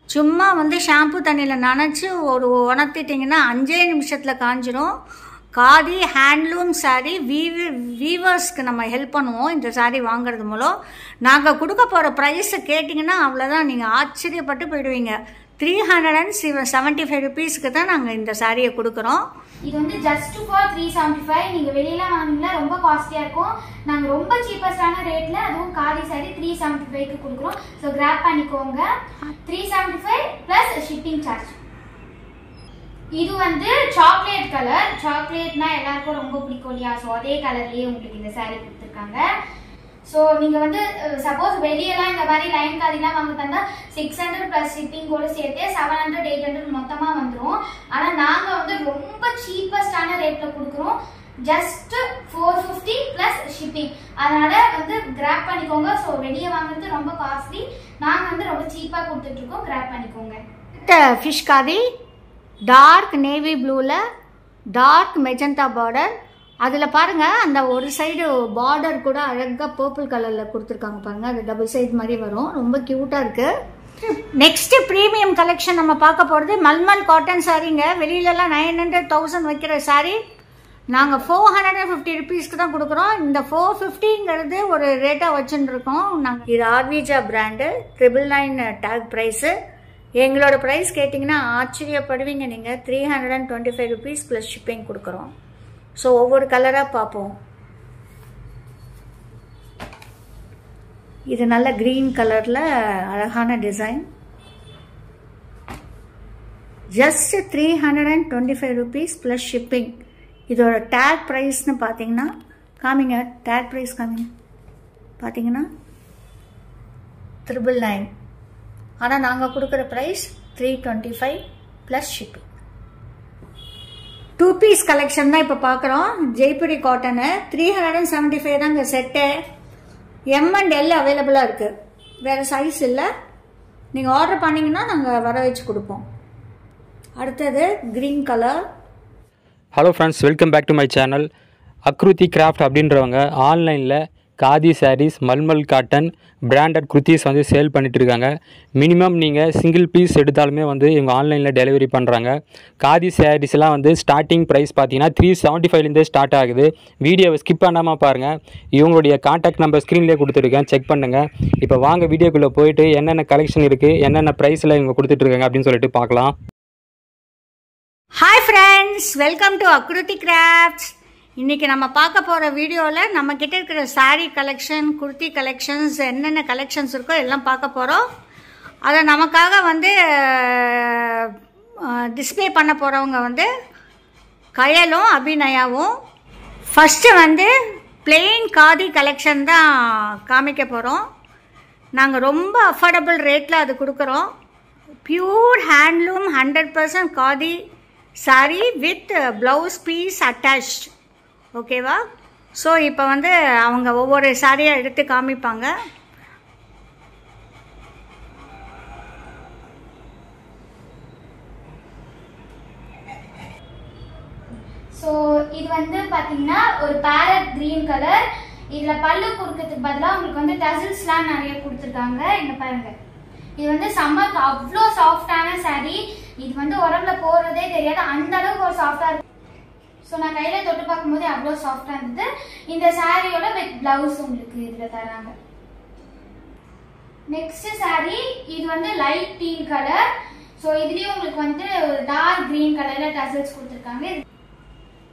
சும்மா வந்து ஷாம்பு தண்ணியில் நனைச்சி ஒரு உணர்த்திட்டிங்கன்னா 5 நிமிஷத்தில் காஞ்சிரும். காதி ஹேண்ட்லூம் சாரீ. வீவர்ஸ்க்கு நம்ம ஹெல்ப் பண்ணுவோம் இந்த சாரீ வாங்குறது மூலம். நாங்கள் கொடுக்க போகிற ப்ரைஸை கேட்டிங்கன்னா அவ்வளோதான், நீங்கள் ஆச்சரியப்பட்டு போயிடுவீங்க. 375 rupeesக்கு தான் நாங்கள் இந்த சாரியை கொடுக்குறோம். இது வந்து ஜஸ்ட் ஃபார் 375. நீங்கள் வெளியெல்லாம் வாங்கினீங்கன்னா ரொம்ப காஸ்ட்லியாக இருக்கும். நாங்கள் ரொம்ப சீப்பஸ்டான ரேட்டில், அதுவும் காதி சாரி 375க்கு கொடுக்குறோம். ஸோ கிராப் பண்ணிக்கோங்க. 375 ப்ளஸ் ஷிப்பிங் சார்ஜ். இது வந்து சாக்லேட் கலர். சாக்லேட்னா எல்லாருக்கும் ரொம்ப பிடிக்கும் இல்லையா? ஸோ அதே கலர்லேயே உங்களுக்கு இந்த சாரி கொடுத்துருக்காங்க. ஸோ நீங்கள் வந்து சப்போஸ் வெளியெல்லாம் இந்த மாதிரி லைன் காதிலாம் வாங்க தந்தால் 600 ப்ளஸ் ஷிப்பிங்கோடு சேர்த்து 700 800 மொத்தமாக வந்துடும். ஆனால் நாங்கள் வந்து ரொம்ப சீப்பஸ்டான ரேட்டில் கொடுக்குறோம். Just 450 plus shipping. அதனால வந்து கிராப் பண்ணிக்கோங்க. ஸோ வெளியே வாங்குறது ரொம்ப காஸ்ட்லி, நாங்கள் வந்து ரொம்ப சீப்பாக கொடுத்துட்ருக்கோம். கிராப் பண்ணிக்கோங்க. ஃபிஷ் காதி டார்க் நேவி ப்ளூவில் டார்க் மெஜந்தா பார்டர். அதில் பாருங்கள், அந்த ஒரு சைடு பார்டர் கூட அழகாக பர்பிள் கலரில் கொடுத்துருக்காங்க பாருங்கள். அது டபுள் சைடு மாதிரி வரும், ரொம்ப க்யூட்டாக இருக்குது. நெக்ஸ்ட்டு ப்ரீமியம் கலெக்ஷன் நம்ம பார்க்க போகிறது மல்மல் காட்டன் சாரீங்க. வெளியிலலாம் 900 1000 வைக்கிற சாரீ நாங்கள் 450 rupeesக்கு தான் கொடுக்குறோம். இந்த 450ங்கிறது ஒரு ரேட்டாக வச்சுட்டு இருக்கோம் நாங்கள். இது ஆர்விஜா பிராண்டு 999 டேக் ப்ரைஸு. எங்களோட ப்ரைஸ் கேட்டிங்கன்னா ஆச்சரியப்படுவீங்க நீங்கள். 325 rupees ப்ளஸ் ஷிப்பிங் கொடுக்குறோம். ஸோ ஒவ்வொரு கலராக பார்ப்போம். இது நல்ல க்ரீன் கலரில் அழகான design. Just 325 rupees plus shipping. இதோட டேக் ப்ரைஸ்னு பார்த்தீங்கன்னா காமிங்க, டேக் ப்ரைஸ் காமிங்க. பார்த்தீங்கன்னா 999. ஆனால் நாங்கள் கொடுக்குற price 325 plus shipping. 2 piece collection தான் இப்போ பார்க்குறோம். ஜெய்புரி காட்டனு 375 தாங்க செட்டு. M&L அவைலபிளாக இருக்குது, வேறு சைஸ் இல்லை. நீங்கள் ஆர்டர் பண்ணிங்கன்னா நாங்கள் வர வச்சு கொடுப்போம். அடுத்தது green colour. Hello friends, welcome back to my channel. Akruti craft அப்படின்றவங்க ஆன்லைனில் காதி சாரீஸ், மல்மல் காட்டன், பிராண்டட் குர்த்திஸ் வந்து சேல் பண்ணிட்டு இருக்காங்க. மினிமம் நீங்கள் சிங்கிள் பீஸ் எடுத்தாலுமே வந்து இவங்க ஆன்லைனில் டெலிவரி பண்ணுறாங்க. காதி சாரீஸ்லாம் வந்து ஸ்டார்டிங் ப்ரைஸ் பார்த்தீங்கன்னா 375லேருந்தே ஸ்டார்ட் ஆகுது. வீடியோவை ஸ்கிப் பண்ணாமல் பாருங்கள். இவங்களுடைய கான்டாக்ட் நம்பர் ஸ்க்ரீன்லேயே கொடுத்துருக்கேன், செக் பண்ணுங்கள். இப்போ வாங்க வீடியோக்குள்ளே போயிட்டு என்னென்ன கலெக்ஷன் இருக்குது, என்னென்ன ப்ரைஸில் இவங்க கொடுத்துட்ருக்காங்க அப்படின்னு சொல்லிட்டு பார்க்கலாம். Hi friends, welcome to Akruti crafts. இன்றைக்கி நம்ம பார்க்க போகிற வீடியோவில் நம்மக்கிட்ட இருக்கிற சாரீ கலெக்ஷன், குர்த்தி கலெக்ஷன்ஸ், என்னென்ன கலெக்ஷன்ஸ் இருக்கோ எல்லாம் பார்க்க போகிறோம். அதை நமக்காக வந்து டிஸ்பிளே பண்ண போகிறவங்க வந்து கயலும் அபிநயாவும். ஃபஸ்ட்டு வந்து பிளெயின் காதி கலெக்ஷன் தான் காமிக்க போகிறோம். நாங்கள் ரொம்ப அஃபோர்டபுள் ரேட்டில் அது கொடுக்குறோம். Pure handloom 100% khadi sari with blouse piece attached. ஓகேவா? ஸோ இப்போ வந்து அவங்க ஒவ்வொரு சாரியாக எடுத்து காமிப்பாங்க. ஸோ இது வந்து பார்த்தீங்கன்னா ஒரு பேரட் க்ரீன் கலர். இதில் பல்லு கொடுக்கறதுக்கு பதிலாக உங்களுக்கு வந்து டசில்ஸ்லாம் நிறைய கொடுத்துருக்காங்க. இங்கே பாருங்கள், இது வந்து சம்மருக்கு அவ்வளோ சாஃப்டான சாரீ. இது வந்து உடம்புல போடுறதே தெரியாது, அந்த அளவுக்கு ஒரு சாஃப்டாக இருக்கும். ஸோ நான் கையில் தொட்டு பார்க்கும்போது அவ்வளோ சாஃப்டாக இருந்தது. இந்த சாரியோட வித் பிளவுஸ் உங்களுக்கு இதில் தராங்க. நெக்ஸ்ட் சாரீ இது வந்து லைட் டீல் கலர். ஸோ இதுலேயும் உங்களுக்கு வந்து ஒரு டார்க் க்ரீன் கலரில் டசல்ஸ் கொடுத்துருக்காங்க.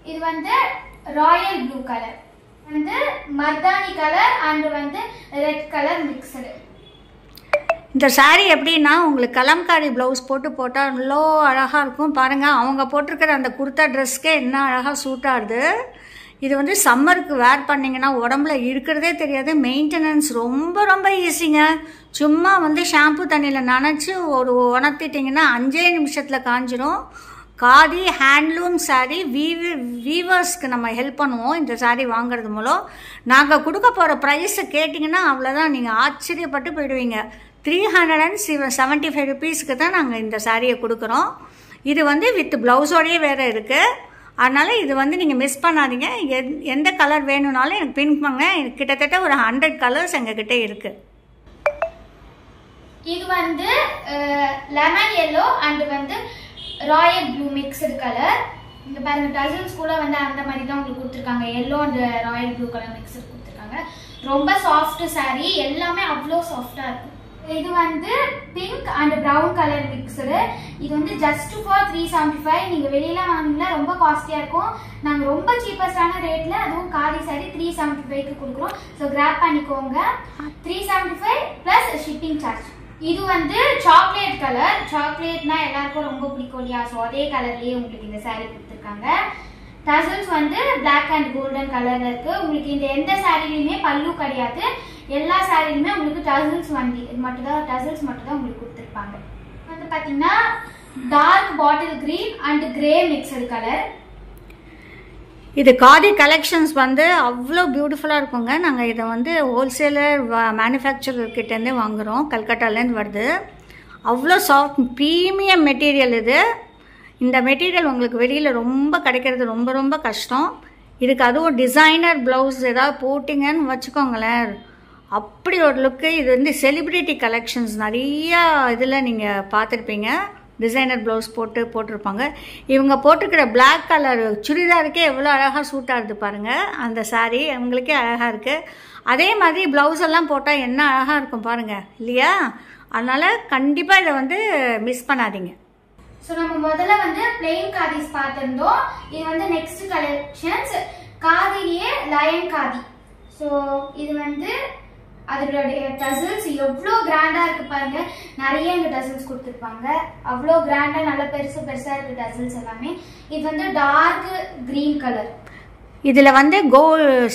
இது வந்து ராயல் ப்ளூ கலர், வந்து மர்தானி கலர் அண்ட் வந்து ரெட் கலர் மிக்சடு. இந்த சாரீ எப்படின்னா உங்களுக்கு கலம்காரி ப்ளவுஸ் போட்டால் அவ்வளோ அழகாக இருக்கும். பாருங்கள், அவங்க போட்டிருக்கிற அந்த குர்த்தா ட்ரெஸ்க்கே என்ன அழகாக சூட் ஆகுது. இது வந்து சம்மருக்கு வேர் பண்ணிங்கன்னா உடம்புல இருக்கிறதே தெரியாது. மெயின்டெனன்ஸ் ரொம்ப ரொம்ப ஈஸிங்க. சும்மா வந்து ஷாம்பு தண்ணியில் நனைச்சி ஒரு உணர்த்திட்டிங்கன்னா 5 நிமிஷத்தில் காஞ்சிரும். காதி ஹேண்ட்லூம் சாரீ. வீவர்ஸ்க்கு நம்ம ஹெல்ப் பண்ணுவோம் இந்த சாரீ வாங்குறது மூலம். நாங்கள் கொடுக்க போகிற ப்ரைஸை கேட்டிங்கன்னா அவ்வளோதான், நீங்கள் ஆச்சரியப்பட்டு போயிடுவீங்க. 375 rupeesக்கு தான் நாங்கள் இந்த சாரியை கொடுக்குறோம். இது வந்து வித் ப்ளவுஸோடையே வேறு இருக்குது. அதனால் இது வந்து நீங்கள் மிஸ் பண்ணாதீங்க. எந்த கலர் வேணும்னாலும் எனக்கு பின் பண்ணுங்க. கிட்டத்தட்ட ஒரு 100 கலர்ஸ் எங்ககிட்ட இருக்குது. இது வந்து லெமன் எல்லோ அண்ட் வந்து ராயல் ப்ளூ மிக்ஸ்டு கலர். இங்க பாருங்க டசல்ஸ் கூட வந்து அந்த மாதிரி தான் உங்களுக்கு கொடுத்துருக்காங்க. Yellow and Royal blue colour mixed கொடுத்துருக்காங்க. ரொம்ப சாஃப்ட் saree, எல்லாமே அவ்வளோ சாஃப்டா இருக்கும். இது வந்து pink and brown colour mixed. இது வந்து ஜஸ்ட் ஃபார் 375. நீங்க வெளியில வாங்கினா ரொம்ப காஸ்ட்லியா இருக்கும். நாங்க ரொம்ப சீப்பஸ்டான ரேட்ல அதுவும் காதி saree 375க்கு கொடுக்குறோம். ஸோ கிராப் பண்ணிக்கோங்க. 375 பிளஸ் ஷிப்பிங் சார்ஜ். இது வந்து சாக்லேட் கலர். சாக்லேட்னா எல்லாருக்கும் ரொம்ப பிடிக்கும் இல்லையா? ஸோ அதே கலர்லயே உங்களுக்கு இந்த saree கொடுத்துருக்காங்க. டசல்ஸ் வந்து பிளாக் அண்ட் கோல்டன் கலர்ல இருக்கு. உங்களுக்கு இந்த எந்த சாரிலையுமே பல்லு கிடையாது. எல்லா சாரிலுமே உங்களுக்கு டசல்ஸ் மட்டும் தான் உங்களுக்கு கொடுத்துருப்பாங்க. வந்து பாத்தீங்கன்னா dark bottle green and grey mixed colour. இது காதி கலெக்ஷன்ஸ் வந்து அவ்வளோ பியூட்டிஃபுல்லாக இருக்குங்க. நாங்கள் இதை வந்து ஹோல்சேலர் மேனுஃபேக்சரர்கிட்டேருந்தே வாங்குகிறோம். கல்கட்டாலேருந்து வருது. அவ்வளோ சாஃப்ட் ப்ரீமியம் மெட்டீரியல் இது. இந்த மெட்டீரியல் உங்களுக்கு வெளியில் ரொம்ப கிடைக்கிறது ரொம்ப ரொம்ப கஷ்டம். இதுக்கு அதுவும் டிசைனர் ப்ளவுஸ் ஏதாவது போட்டிங்கன்னு வச்சுக்கோங்களேன், அப்படி ஒரு லுக்கு. இது வந்து செலிப்ரிட்டி கலெக்ஷன்ஸ் நிறையா இதில் நீங்கள் பார்த்துருப்பீங்க. டிசைனர் ப்ளவுஸ் போட்டிருப்பாங்க. இவங்க போட்டிருக்கிற பிளாக் கலர் சுடிதாருக்கே எவ்வளோ அழகாக சூட் ஆகுது பாருங்கள். அந்த saree அவங்களுக்கே அழகாக இருக்குது. அதே மாதிரி ப்ளவுஸ் எல்லாம் போட்டால் என்ன அழகாக இருக்கும் பாருங்கள் இல்லையா? அதனால் கண்டிப்பாக இதை வந்து மிஸ் பண்ணாதீங்க. ஸோ நம்ம முதல்ல வந்து பிளெயின் காதிஸ் பார்த்துருந்தோம். இது வந்து நெக்ஸ்ட் கலெக்ஷன்ஸ் காதிலேயே லயன் காதி. ஸோ இது வந்து அதோடைய டசல்ஸ் எவ்வளோ கிராண்டா இருக்கு பாருங்க. நிறைய இங்க டசல்ஸ் கொடுத்துருப்பாங்க. அவ்வளோ கிராண்டா நல்ல பெருசா இருக்கு டசல்ஸ் எல்லாமே. இது வந்து டார்க் கிரீன் கலர். இதில் வந்து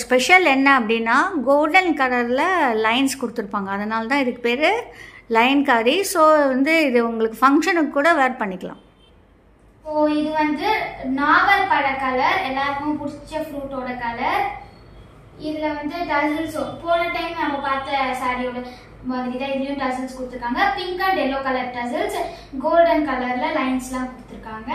ஸ்பெஷல் என்ன அப்படின்னா கோல்டன் கலரில் லைன்ஸ் கொடுத்துருப்பாங்க. அதனால தான் இதுக்கு பேர் லைன் காதி. ஸோ வந்து இது உங்களுக்கு ஃபங்க்ஷனுக்கு கூட வேர் பண்ணிக்கலாம். ஸோ இது வந்து நாவல் பழ கலர், எல்லாருக்கும் பிடிச்ச ஃப்ரூட்டோட கலர். இதுல வந்து டசல்ஸ் போன டைம் நம்ம பார்த்த சாரியோட மாதிரி தான் இதுலயும் டசல்ஸ் கொடுத்துருக்காங்க. Pink and yellow colour tassels, golden கலர்ல லைன்ஸ்லாம் கொடுத்துருக்காங்க.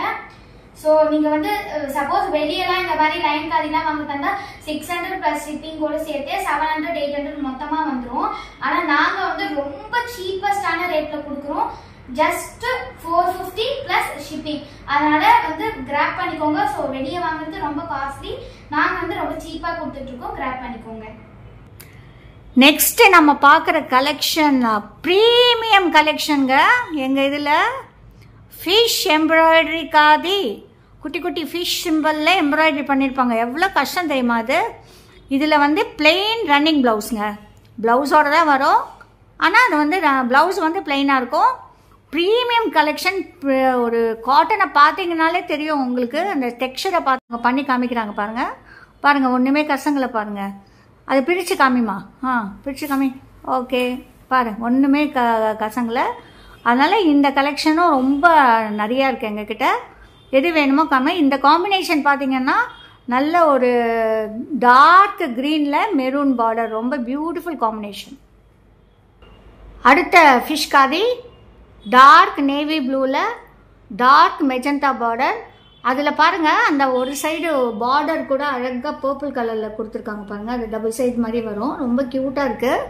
ஸோ நீங்க வந்து சப்போஸ் வெளியெல்லாம் இந்த மாதிரி லைன் காதிலாம் வாங்க தந்தா 600 பிளஸ் ஷிப்பிங்கோட சேர்த்து 700 800 மொத்தமா வந்துடும். ஆனா நாங்க வந்து ரொம்ப சீப்பஸ்டான ரேட்ல கொடுக்குறோம். Just 450 plus shipping. அதனால வந்து கிராப் பண்ணிக்கோங்க. ஸோ வெளியே வாங்குறது ரொம்ப காஸ்ட்லி, நாங்க வந்து ரொம்ப சீப்பா கொடுத்துட்டு இருக்கோம். கிராப் பண்ணிக்கோங்க. நெக்ஸ்ட் நம்ம பார்க்குற கலெக்ஷன் ப்ரீமியம் கலெக்ஷனுங்க. எங்கள் இதில் ஃபிஷ் எம்ப்ராய்டரி காதி, குட்டி குட்டி ஃபிஷ் சிம்பிளில் எம்ப்ராய்டரி பண்ணியிருப்பாங்க. எவ்வளோ கஷ்டம் தெரியுமா அது? இதில் வந்து பிளெயின் ரன்னிங் ப்ளவுஸுங்க. ப்ளவுஸோட தான் வரும். ஆனால் அது வந்து ப்ளவுஸ் வந்து பிளெயினாக இருக்கும். Premium collection. ஒரு காட்டனை பார்த்தீங்கனாலே தெரியும் உங்களுக்கு. அந்த டெக்ஸ்சரை பார்த்து பண்ணி காமிக்கிறாங்க பாருங்கள். பாருங்கள் ஒன்றுமே கசங்களை பாருங்கள். அது பிரித்து காமிமா. பிரித்து காமி. ஓகே பாருங்கள் ஒன்றுமே கசங்களை. அதனால் இந்த கலெக்ஷனும் ரொம்ப நிறையா இருக்குது எங்ககிட்ட. எது வேணுமோ காமி. இந்த காம்பினேஷன் பார்த்தீங்கன்னா நல்ல ஒரு டார்க் க்ரீனில் மெரூன் பார்டர், ரொம்ப பியூட்டிஃபுல் காம்பினேஷன். அடுத்த ஃபிஷ் காதி டார்க் நேவி ப்ளூவில் டார்க் மெஜந்தா பார்டர். அதில் பாருங்கள் அந்த ஒரு சைடு பார்டர் கூட அழகாக பர்பிள் கலரில் கொடுத்துருக்காங்க பாருங்கள். அது டபுள் சைடு மாதிரி வரும். ரொம்ப க்யூட்டாக இருக்குது.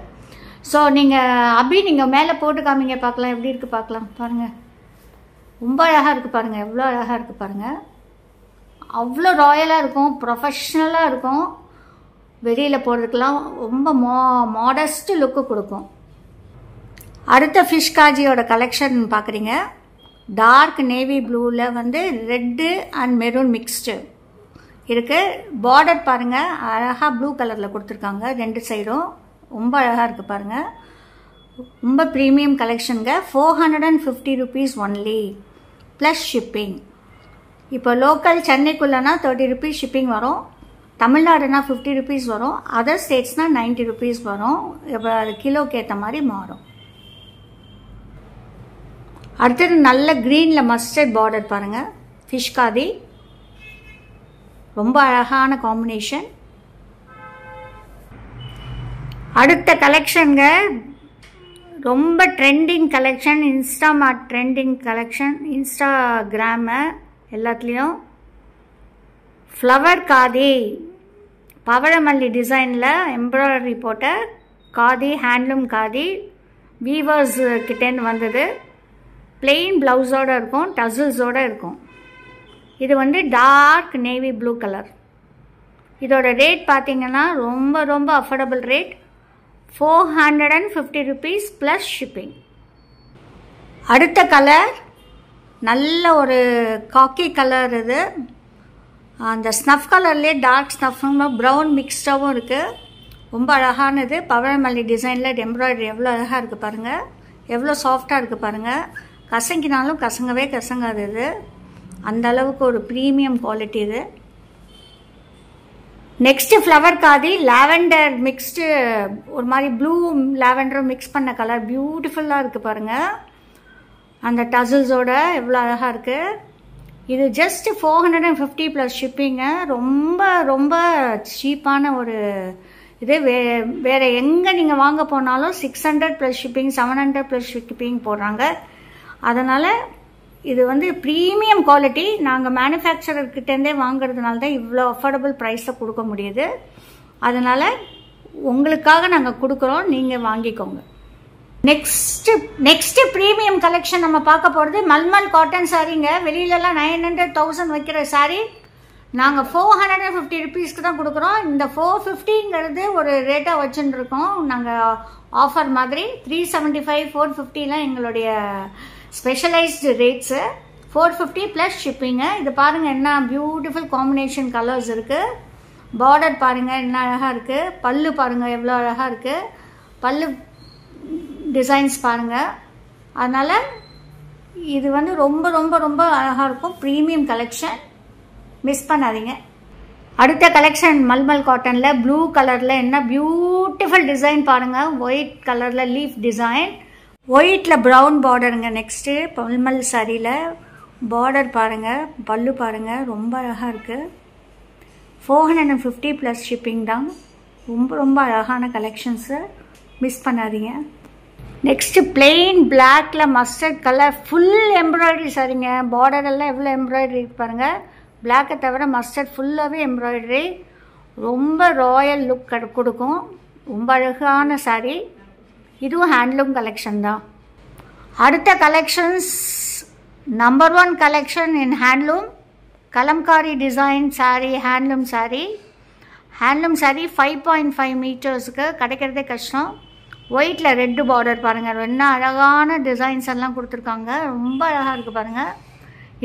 ஸோ நீங்கள் மேலே போட்டு காமிங்க பார்க்கலாம். எப்படி இருக்குது பார்க்கலாம். பாருங்கள் ரொம்ப அழகாக இருக்குது பாருங்கள். எவ்வளோ அழகாக இருக்குது பாருங்கள். அவ்வளோ ராயலாக இருக்கும், ப்ரொஃபஷ்னலாக இருக்கும். வெளியில் போகிறதுக்கெலாம் ரொம்ப மாடஸ்ட் லுக்கு கொடுக்கும். அடுத்த ஃபிஷ் காஜியோட கலெக்ஷன் பார்க்குறீங்க. டார்க் நேவி ப்ளூவில் வந்து ரெட்டு அண்ட் மெரூன் மிக்ஸ்டு இருக்குது. பார்டர் பாருங்கள் அழகாக ப்ளூ கலரில் கொடுத்துருக்காங்க ரெண்டு சைடும். ரொம்ப அழகாக இருக்குது பாருங்கள். ரொம்ப ப்ரீமியம் கலெக்ஷனுங்க. 450 rupees ஒன்லி ப்ளஸ் ஷிப்பிங். இப்போ லோக்கல் சென்னைக்குள்ளனா 30 rupees ஷிப்பிங் வரும். தமிழ்நாடுனா 50 rupees வரும். அதர் ஸ்டேட்ஸ்னால் 90 rupees வரும். இப்போ அது கிலோக்கு ஏற்ற மாதிரி மாறும். அடுத்தது நல்ல க்ரீனில் மஸ்டர்ட் பார்டர் பாருங்கள். ஃபிஷ் காதி ரொம்ப அழகான காம்பினேஷன். அடுத்த கலெக்ஷனுங்க ரொம்ப trending collection. Instamart trending collection. Instagram எல்லாத்துலேயும் ஃப்ளவர் காதி, பவழமல்லி டிசைனில் எம்ப்ராய்டரி போட்ட காதி, ஹேண்ட்லூம் காதி. வீவர்ஸ் கிட்டேன்னு வந்தது. பிளெயின் ப்ளவுஸோடு இருக்கும், டசில்ஸோடு இருக்கும். இது வந்து டார்க் நேவி ப்ளூ கலர். இதோட ரேட் பார்த்தீங்கன்னா ரொம்ப ரொம்ப affordable rate, 450 rupees plus shipping. அடுத்த கலர் நல்ல ஒரு காக்கி கலர். இது அந்த ஸ்னஃப் கலர்லேயே டார்க் ஸ்னஃப்னு ப்ரௌன் மிக்ஸ்டாகவும் இருக்குது. ரொம்ப அழகானது. பவழமல்லி டிசைனில் எம்ப்ராய்டரி எவ்வளோ அழகாக இருக்குது பாருங்கள், எவ்வளோ சாஃப்டாக இருக்குது பாருங்கள். கசங்கினாலும் கசங்கவே கசங்காது. இது அந்த அளவுக்கு ஒரு ப்ரீமியம் குவாலிட்டி. இது next flower khadi lavender mixed, ஒரு மாதிரி ப்ளூ லாவெண்டரும் மிக்ஸ் பண்ண கலர். பியூட்டிஃபுல்லாக இருக்குது பாருங்கள். அந்த டசில்ஸோட எவ்வளோ அழகாக இருக்குது. இது ஜஸ்ட் 450 ப்ளஸ் ஷிப்பிங்க. ரொம்ப ரொம்ப சீப்பான ஒரு இது. வேறு எங்கே நீங்கள் வாங்க போனாலும் 600 ப்ளஸ் ஷிப்பிங், 700 ப்ளஸ் ஷிப்பிங் போடுறாங்க. அதனால் இது வந்து ப்ரீமியம் குவாலிட்டி. நாங்கள் மேனுஃபேக்சரர்கிட்டேருந்தே வாங்குறதுனால தான் இவ்வளோ அஃபோர்டபுள் ப்ரைஸில் கொடுக்க முடியுது. அதனால் உங்களுக்காக நாங்கள் கொடுக்குறோம், நீங்கள் வாங்கிக்கோங்க. நெக்ஸ்ட்டு ப்ரீமியம் கலெக்ஷன் நம்ம பார்க்க போகிறது மல்மல் காட்டன் சாரீங்க. வெளியிலலாம் 900, 1000 வைக்கிற சாரீ நாங்கள் 450 rupeesக்கு தான் கொடுக்குறோம். இந்த 450ங்கிறது ஒரு ரேட்டாக வச்சுருக்கோம் நாங்கள் ஆஃபர் மாதிரி. 375, 450லாம் எங்களுடைய ஸ்பெஷலைஸ்டு ரேட்ஸு. 450 plus shipping. இது பாருங்கள் என்ன பியூட்டிஃபுல் காம்பினேஷன் கலர்ஸ் இருக்குது. பார்டர் பாருங்கள் என்ன அழகாக இருக்குது. பல்லு பாருங்கள் எவ்வளோ அழகாக இருக்குது. பல்லு டிசைன்ஸ் பாருங்கள். அதனால் இது வந்து ரொம்ப ரொம்ப ரொம்ப அழகாக இருக்கும். ப்ரீமியம் கலெக்ஷன், மிஸ் பண்ணாதீங்க. அடுத்த கலெக்ஷன் மல்மல் காட்டனில் ப்ளூ கலரில் என்ன பியூட்டிஃபுல் டிசைன் பாருங்கள். ஒயிட் கலரில் லீஃப் டிசைன், ஒயிட்டில் ப்ரௌன் பார்டருங்க. நெக்ஸ்ட்டு மல்மல் சாரியில் பார்டர் பாருங்கள், பல்லு பாருங்கள், ரொம்ப அழகாக இருக்குது. 450 ப்ளஸ் ஷிப்பிங் தான். ரொம்ப ரொம்ப அழகான கலெக்ஷன்ஸு, மிஸ் பண்ணாதீங்க. நெக்ஸ்ட்டு பிளெயின் பிளாக்ல மஸ்டர்ட் கலர் ஃபுல் எம்ப்ராய்டரி சாரிங்க. பார்டர் எல்லாம் எவ்வளோ எம்ப்ராய்டரி பாருங்கள். பிளாக்கை தவிர மஸ்டர்ட் ஃபுல்லாகவே எம்ப்ராய்டரி. ரொம்ப ராயல் லுக் கொடுக்கும். ரொம்ப அழகான சாரீ. இதுவும் ஹேண்ட்லூம் கலெக்ஷன் தான். அடுத்த கலெக்ஷன்ஸ் நம்பர் 1 கலெக்ஷன் இன் handloom Kalamkari design sari. Handloom sari 5.5 மீட்டர்ஸுக்கு கிடைக்கிறதே கஷ்டம். ஒயிட்டில் ரெட்டு பார்டர் பாருங்கள். என்ன அழகான டிசைன்ஸ் எல்லாம் கொடுத்துருக்காங்க. ரொம்ப அழகாக இருக்குது பாருங்கள்.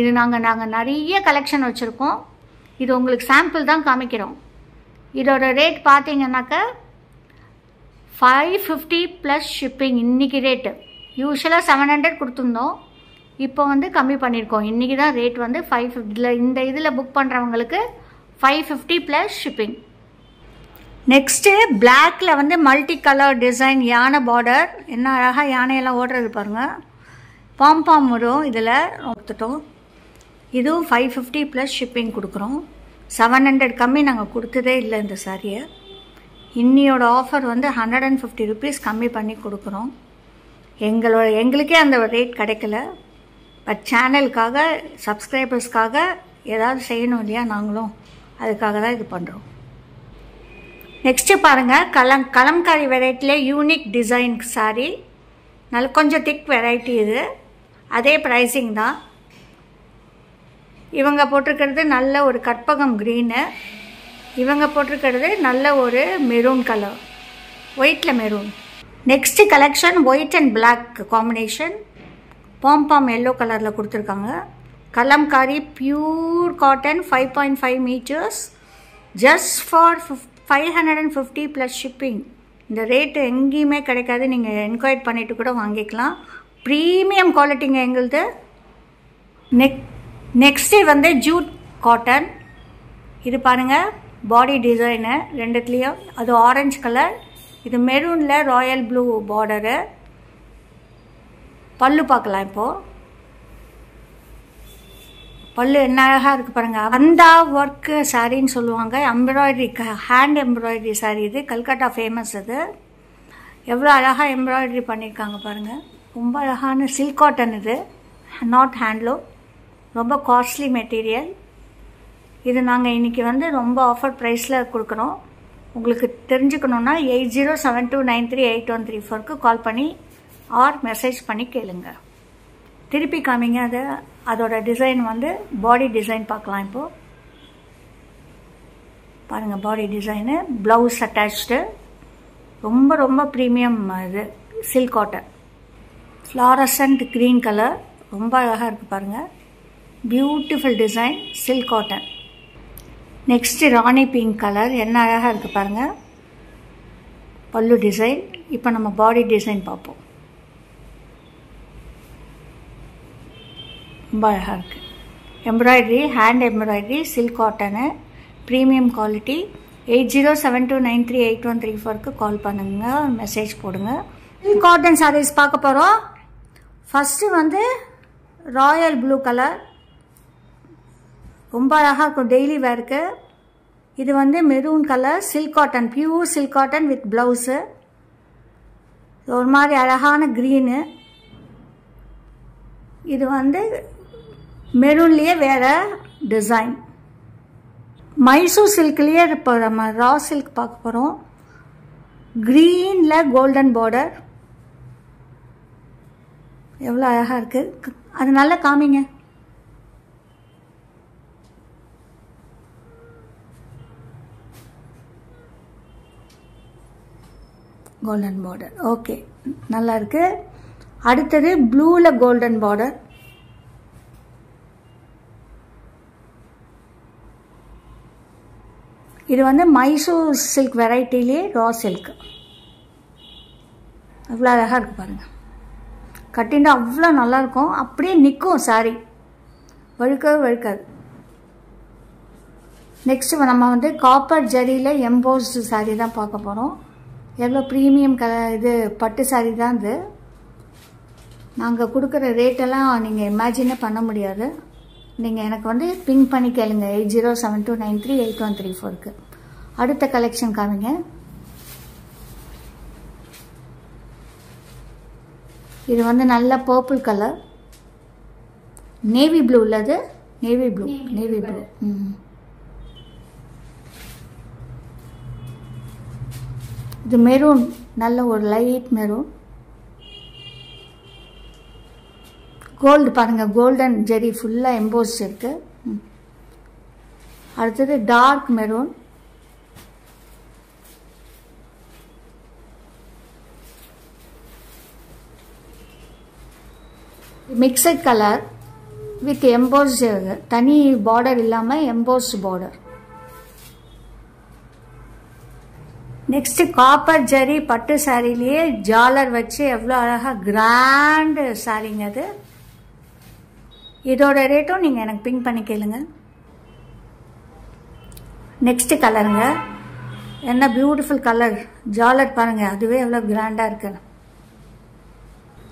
இது நாங்கள் நிறைய கலெக்ஷன் வச்சுருக்கோம். இது உங்களுக்கு சாம்பிள் தான் காமிக்கிறோம். இதோட ரேட் பார்த்தீங்கன்னாக்கா 550 ப்ளஸ் ஷிப்பிங். இன்றைக்கி ரேட்டு யூஸ்வலாக 700 கொடுத்துருந்தோம். இப்போ வந்து கம்மி பண்ணியிருக்கோம். இன்றைக்கி தான் ரேட் வந்து 550. இந்த இதில் புக் பண்ணுறவங்களுக்கு 550 ப்ளஸ் ஷிப்பிங். நெக்ஸ்ட்டு பிளாக்ல வந்து மல்டி கலர் டிசைன் யானை பார்டர். என்ன அழகாக யானையெல்லாம் ஓடுறது பாருங்கள். பாம்பாம் வரும் இதில் கொடுத்துட்டோம். இதுவும் 550 ப்ளஸ் ஷிப்பிங் கொடுக்குறோம். 700 கம்மி நாங்கள் கொடுத்ததே இல்லை இந்த சாரியை. இன்னியோட ஆஃபர் வந்து 150 rupees கம்மி பண்ணி கொடுக்குறோம். எங்களுக்கே அந்த ரேட் கிடைக்கல. பட் சேனலுக்காக, சப்ஸ்கிரைபர்ஸ்க்காக ஏதாவது செய்யணும் இல்லையா, நாங்களும் அதுக்காக தான் இது பண்ணுறோம். நெக்ஸ்ட்டு பாருங்கள் கலம்காரி வெரைட்டிலே யூனிக் டிசைன் சாரீ. கொஞ்சம் திக் வெரைட்டி. இது அதே ப்ரைஸிங் தான். இவங்க போட்டிருக்கிறது நல்ல ஒரு கற்பகம் க்ரீனு. இவங்க போட்டிருக்கிறது நல்ல ஒரு மெரூன் கலர், ஒயிட்டில் maroon. Next collection white and black combination. Pom pom yellow கலரில் கொடுத்துருக்காங்க. Kalamkari pure cotton 5.5 metres just for 550 plus shipping. இந்த ரேட்டு எங்கேயுமே கிடைக்காது. நீங்கள் என்கொயர் பண்ணிவிட்டு கூட வாங்கிக்கலாம். ப்ரீமியம் குவாலிட்டிங்க எங்களுது. நெக்ஸ்ட்டு வந்து ஜூட் காட்டன். இது பாருங்கள் பாடி டிசைனு ரெண்டுத்துலேயும். அது ஆரஞ்சு கலர், இது மெரூனில் ராயல் ப்ளூ பார்டரு. பல்லு பார்க்கலாம். இப்போது பல்லு என்ன அழகாக இருக்குது பாருங்கள். அந்தா ஒர்க்கு சாரின்னு சொல்லுவாங்க. Embroidery, hand embroidery sari. இது கல்கட்டா ஃபேமஸ். இது எவ்வளோ அழகாக எம்ப்ராய்டரி பண்ணியிருக்காங்க பாருங்கள். ரொம்ப அழகான சில்க் காட்டன். இது நாட் ஹேண்ட்லூம். ரொம்ப காஸ்ட்லி மெட்டீரியல். இது நாங்கள் இன்றைக்கி வந்து ரொம்ப ஆஃபர் ப்ரைஸில் கொடுக்குறோம். உங்களுக்கு தெரிஞ்சுக்கணுன்னா 8072938134க்கு கால் பண்ணி ஆர் மெசேஜ் பண்ணி கேளுங்க. திருப்பி காமிங்க. அதோட டிசைன் வந்து பாடி டிசைன் பார்க்கலாம். இப்போது பாருங்கள், பாடி டிசைனு, ப்ளவுஸ் அட்டாச்டு, ரொம்ப ரொம்ப ப்ரீமியம். இது silk cotton, fluorescent green colour, ரொம்ப அழகாக இருக்குது பாருங்கள். Beautiful design, silk cotton. Next rani pink colour, என்ன அழகாக இருக்குது பாருங்கள். பல்லு டிசைன். இப்போ நம்ம பாடி டிசைன் பார்ப்போம். ரொம்ப அழகாக இருக்குது. Embroidery, hand embroidery, silk cotton, premium quality. 8072938134க்கு கால் பண்ணுங்க, மெசேஜ் போடுங்க. சில்க் காட்டன் சாரீஸ் பார்க்க போகிறோம். ஃபஸ்ட்டு வந்து ராயல் ப்ளூ கலர், ரொம்ப அழகாக இருக்கும் டெய்லி வேருக்கு. இது வந்து maroon colour, silk cotton, pure silk cotton with blouse. ஒரு மாதிரி அழகான க்ரீனு. இது வந்து மெரூன்லேயே வேறு டிசைன். மைசூர் சில்க்லேயே இப்போ நம்ம ரா சில்க் பார்க்க போகிறோம். க்ரீனில் கோல்டன் பார்டர், எவ்வளோ அழகாக இருக்குது. அது நல்லா காமிங்க. கோல்டன் பார்டர், ஓகே, நல்லா இருக்குது. அடுத்தது ப்ளூவில் கோல்டன் பார்டர். இது வந்து மைசூர் சில்க் வெரைட்டிலே ரா சில்க். அவ்வளோ அழகாக இருக்குது பாருங்கள். கட்டினா அவ்வளோ நல்லாயிருக்கும். அப்படியே நிற்கும் சாரி, வழுக்கவே வழுக்காது. நெக்ஸ்ட்டு நம்ம வந்து காப்பர் ஜரியில் எம்போஸ்டு சாரீ தான் பார்க்க போகிறோம். எவ்வளோ ப்ரீமியம் கலர். இது பட்டு சாரீ தான். இது நாங்கள் கொடுக்குற ரேட்டெல்லாம் நீங்கள் இமேஜினே பண்ண முடியாது. நீங்கள் எனக்கு வந்து பிங்க் பண்ணி கேளுங்க 8072938134க்கு. அடுத்த கலெக்ஷன் காமிங்க. இது வந்து நல்ல பர்பிள் கலர், நேவி ப்ளூ உள்ளது. Navy blue. இது மெரூன், நல்ல ஒரு லைட் மெரூன். கோல்டு பாருங்கள், கோல்டன் ஜெரி ஃபுல்லாக எம்போஸ்ட் இருக்குது. அடுத்தது dark maroon. Mixed colour with embossed, தனி பார்டர் இல்லாமல் embossed border. Next copper zari பட்டு சாரிலேயே ஜாலர் வச்சு எவ்வளோ அழகாக கிராண்டு சாரிங்க அது. இதோட ரேட்டும் நீங்கள் எனக்கு பிங்க் பண்ணி கேளுங்க. நெக்ஸ்ட் கலருங்க, என்ன பியூட்டிஃபுல் கலர். ஜாலர் பாருங்கள், அதுவே எவ்வளோ கிராண்டாக இருக்கு.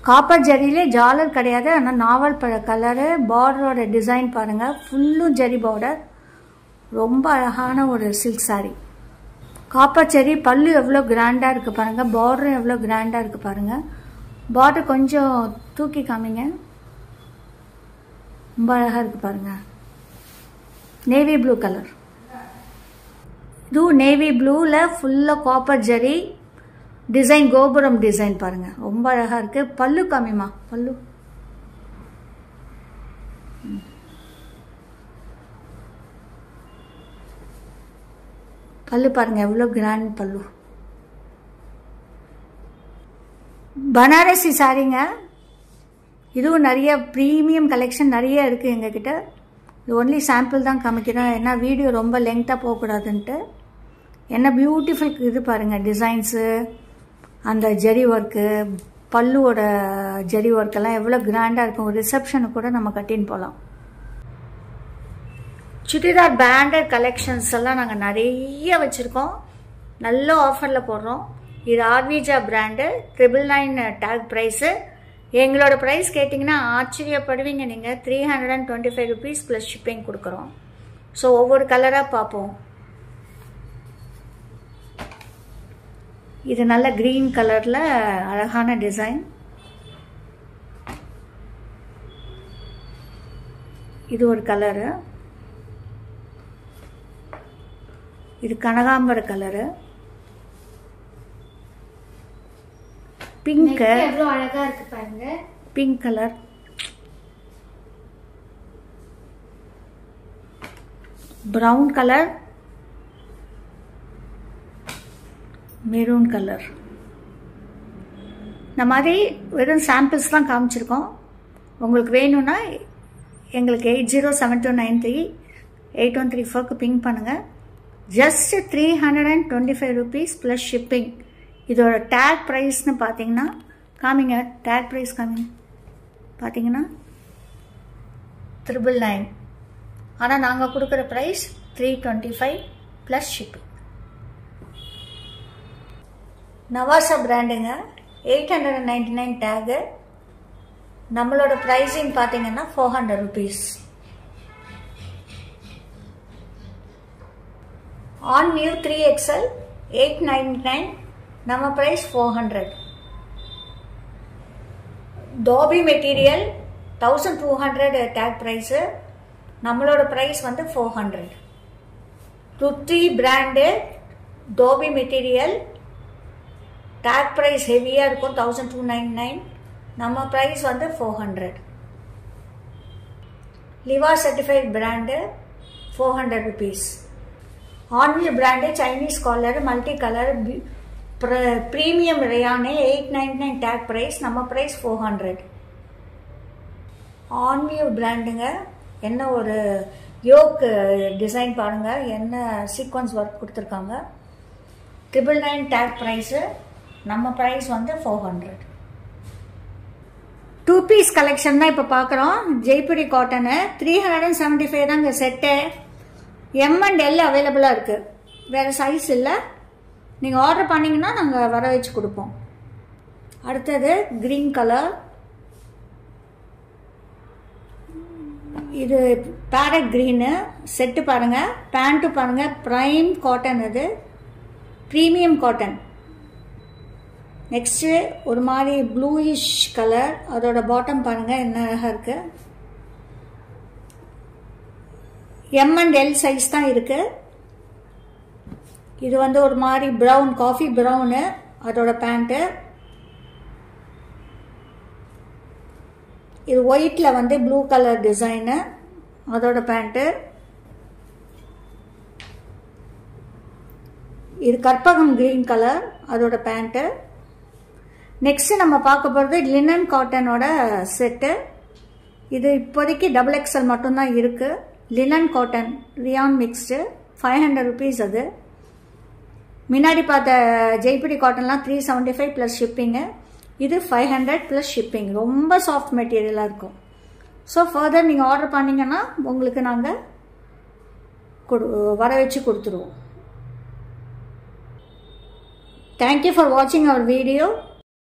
காப்பர் ஜரியிலே ஜாலர் கிடையாது, ஆனால் நாவல் பழ கலரு. பார்டரோட டிசைன் பாருங்கள், ஃபுல்லும் ஜரி பார்டர். ரொம்ப அழகான ஒரு சில்க் சாரி. காப்பர் ஜரி பல்லு எவ்வளோ கிராண்டாக இருக்குது பாருங்கள். பார்டரும் எவ்வளோ கிராண்டாக இருக்குது பாருங்கள். பார்டர் கொஞ்சம் தூக்கி காமிங்க. ரொம்ப அழகாக இருக்குது பாருங்கள். Navy blue colour. இதுவும் நேவி ப்ளூவில் ஃபுல்லாக காப்பர் ஜரி டிசைன், கோபுரம் டிசைன் பாருங்கள், ரொம்ப அழகாக இருக்குது. பல்லு காமிமா, பல்லு. பல்லு பாருங்கள், எவ்வளோ கிராண்ட் பல்லு. பனாரசி சாரிங்க. இதுவும் நிறைய ப்ரீமியம் கலெக்ஷன் நிறைய இருக்குது எங்ககிட்ட. இது ஒன்லி சாம்பிள் தான் காமிக்கிறேன், ஏன்னா வீடியோ ரொம்ப லெங்க்த்தாக போகக்கூடாதுன்ட்டு. என்ன பியூட்டிஃபுல் இது பாருங்கள், டிசைன்ஸு, அந்த ஜரி ஒர்க்கு, பல்லுவோட ஜரி ஒர்க்கெல்லாம் எவ்வளோ கிராண்டாக இருக்கும். ஒரு ரிசப்ஷனுக்கு கூட நம்ம கட்டின்னு போகலாம். சுடிதார் பிராண்டட் கலெக்ஷன்ஸ் எல்லாம் நாங்கள் நிறைய வச்சுருக்கோம், நல்ல ஆஃபரில் போடுறோம். இது ஆர்விஜா பிராண்டு, 999 டேக் ப்ரைஸு. எங்களோட ப்ரைஸ் கேட்டிங்கன்னா ஆச்சரியப்படுவீங்க நீங்கள். 325 rupees ப்ளஸ் ஷிப்பிங் கொடுக்குறோம். ஸோ ஒவ்வொரு கலராக பார்ப்போம். இது நல்ல க்ரீன் கலரில் அழகான டிசைன். இது ஒரு கலரு. இது கனகாம்பர கலரு. பிங்க் எவ்வளவு அழகா இருக்கு பாருங்க. Pink colour, brown colour, maroon colour. இந்த மாதிரி வெறும் சாம்பிள்ஸ் தான் காமிச்சிருக்கோம். உங்களுக்கு வேணும்னா எங்களுக்கு 8072938134க்கு பிங் பண்ணுங்கள். Just 325 rupees plus shipping. இதோட டேக் ப்ரைஸ்னு பார்த்தீங்கன்னா காமிங்க, டேக் ப்ரைஸ் காமிங்க. பார்த்தீங்கன்னா 999. ஆனால் நாங்கள் கொடுக்குற ப்ரைஸ் 325 ப்ளஸ் ஷிப்பிங். நவாசா பிராண்டுங்க, 899 டேகு. நம்மளோட ப்ரைஸிங் பார்த்தீங்கன்னா 400 rupees. ஆன் நியூ 3XL 899, நம்ம price 400. Dobby material 1200 tag price, நம்மளோட ப்ரைஸ் வந்து 400. ருத்தி brand dobby material tag price ஹெவியாக இருக்கும், 1299. நம்ம ப்ரைஸ் வந்து 400. Liva certified brand 400 rupees. ஆன்வியூ brand Chinese collar multi colour premium ரேயானே 899 டேக் ப்ரைஸ், நம்ம ப்ரைஸ் 400. ஆன்வியூ பிராண்டுங்க, என்ன ஒரு யோக் டிசைன் பாருங்கள், என்ன சீக்வன்ஸ் ஒர்க் கொடுத்துருக்காங்க. 999 டேக் ப்ரைஸு, நம்ம ப்ரைஸ் வந்து 400. 2 பீஸ் கலெக்ஷன் தான் இப்போ பார்க்குறோம். ஜெய்புரி காட்டனு 375 தாங்க செட்டு. M&L அவைலபிளாக இருக்குது, வேறு சைஸ் இல்லை. நீங்கள் ஆர்டர் பண்ணிங்கன்னா நாங்கள் வர வச்சு கொடுப்போம். அடுத்தது க்ரீன் கலர், இது பேரட் க்ரீனு செட்டு பாருங்கள். பேண்ட்டு பாருங்கள், ப்ரைம் காட்டன், இது ப்ரீமியம் காட்டன். நெக்ஸ்ட்டு ஒரு மாதிரி ப்ளூயிஷ் கலர், அதோட பாட்டம் பாருங்கள் என்ன அழகாக இருக்குது. M&L சைஸ் தான் இருக்குது. இது வந்து ஒரு மாதிரி ப்ரௌன், காஃபி ப்ரௌனு, அதோட பேண்ட்டு. இது ஒயிட்டில் வந்து ப்ளூ கலர் டிசைனு, அதோட பேண்ட்டு. இது கற்பகம் கிரீன் கலர், அதோட பேண்ட்டு. நெக்ஸ்ட் நம்ம பார்க்க போகிறது லினன் காட்டனோட செட்டு. இது இப்போதைக்கு XXL மட்டும்தான் இருக்குது. Linen cotton rayon mixed 500 rupees. அது முன்னாடி பார்த்த ஜெய்புரி காட்டன்லாம் 375 ப்ளஸ் ஷிப்பிங்கு, இது 500 ப்ளஸ் ஷிப்பிங். ரொம்ப சாஃப்ட் மெட்டீரியலாக இருக்கும். ஸோ ஃபர்தர் நீங்கள் ஆர்டர் பண்ணிங்கன்னா உங்களுக்கு நாங்கள் வர வச்சு கொடுத்துருவோம். தேங்க்யூ ஃபார் வாட்சிங் அவர் வீடியோ.